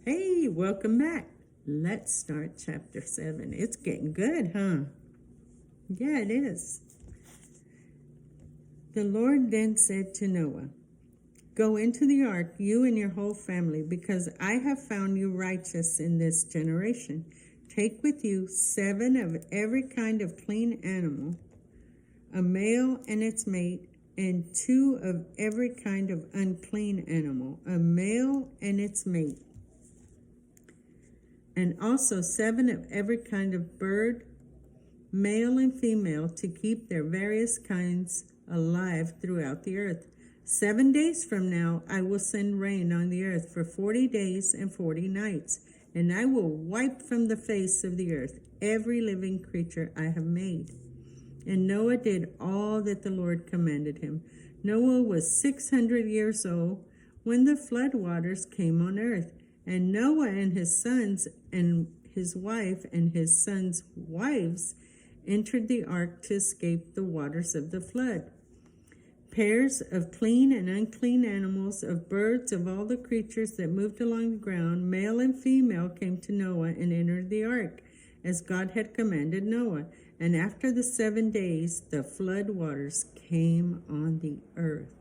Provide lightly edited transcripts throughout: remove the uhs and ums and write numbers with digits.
Hey, welcome back. Let's start chapter 7. It's getting good, huh? Yeah, it is. The Lord then said to Noah, "Go into the ark, you and your whole family, because I have found you righteous in this generation. Take with you 7 of every kind of clean animal, a male and its mate, and 2 of every kind of unclean animal, a male and its mate, and also 7 of every kind of bird, male and female, to keep their various kinds alive throughout the earth. 7 days from now I will send rain on the earth for 40 days and 40 nights, and I will wipe from the face of the earth every living creature I have made." And Noah did all that the Lord commanded him. Noah was 600 years old when the flood waters came on earth, and Noah and his sons and his wife and his sons' wives entered the ark to escape the waters of the flood. Pairs of clean and unclean animals, of birds, of all the creatures that moved along the ground, male and female, came to Noah and entered the ark, as God had commanded Noah. And after the 7 days, the flood waters came on the earth.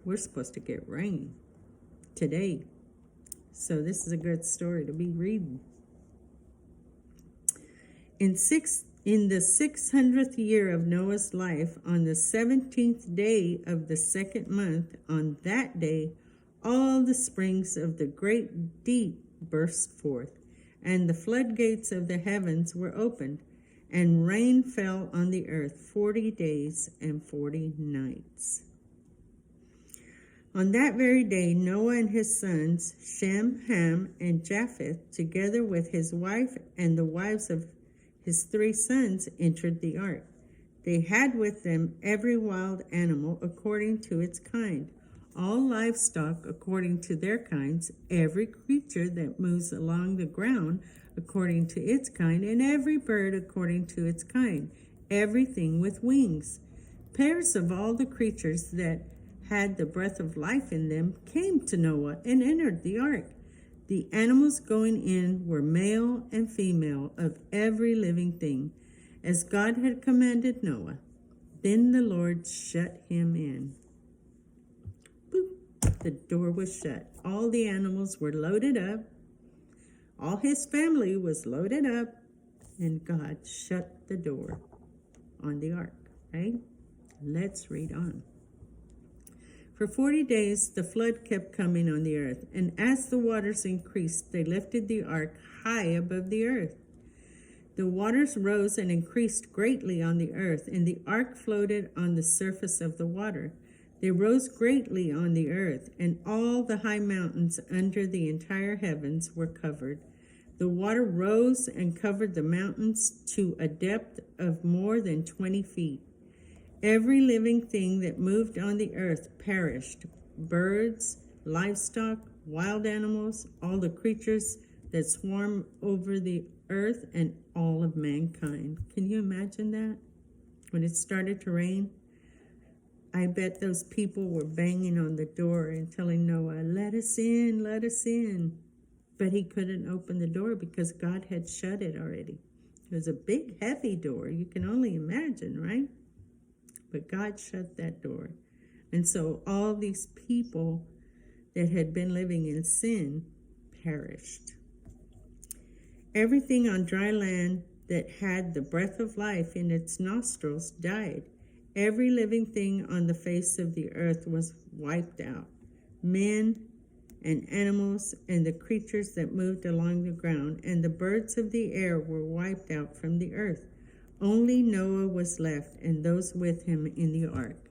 We're supposed to get rain today, so this is a good story to be reading. In the 600th year of Noah's life, on the 17th day of the 2nd month, on that day, all the springs of the great deep burst forth, and the floodgates of the heavens were opened, and rain fell on the earth 40 days and 40 nights. On that very day, Noah and his sons, Shem, Ham, and Japheth, together with his wife and the wives of his 3 sons, entered the ark. They had with them every wild animal according to its kind, all livestock according to their kinds, every creature that moves along the ground according to its kind, and every bird according to its kind, everything with wings. Pairs of all the creatures that had the breath of life in them came to Noah and entered the ark. The animals going in were male and female of every living thing, as God had commanded Noah. Then the Lord shut him in. Boop, the door was shut. All the animals were loaded up. All his family was loaded up, and God shut the door on the ark, right? Let's read on. For 40 days, the flood kept coming on the earth, and as the waters increased, they lifted the ark high above the earth. The waters rose and increased greatly on the earth, and the ark floated on the surface of the water. They rose greatly on the earth, and all the high mountains under the entire heavens were covered. The water rose and covered the mountains to a depth of more than 20 feet. Every living thing that moved on the earth perished: birds, livestock, wild animals, all the creatures that swarm over the earth, and all of mankind. Can you imagine that? When it started to rain, I bet those people were banging on the door and telling Noah, "Let us in, let us in." But he couldn't open the door because God had shut it already. It was a big, heavy door. You can only imagine, right? But God shut that door. And so all these people that had been living in sin perished. Everything on dry land that had the breath of life in its nostrils died. Every living thing on the face of the earth was wiped out. Men and animals and the creatures that moved along the ground and the birds of the air were wiped out from the earth. Only Noah was left and those with him in the ark.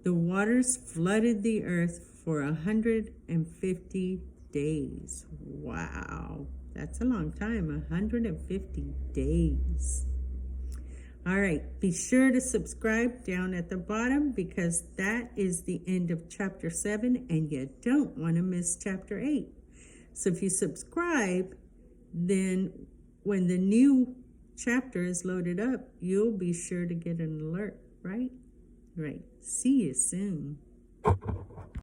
The waters flooded the earth for 150 days. Wow, that's a long time, 150 days. All right, be sure to subscribe down at the bottom because that is the end of chapter 7 and you don't want to miss chapter 8. So if you subscribe, then when the new chapter is loaded up, you'll be sure to get an alert, right? Right. See you soon.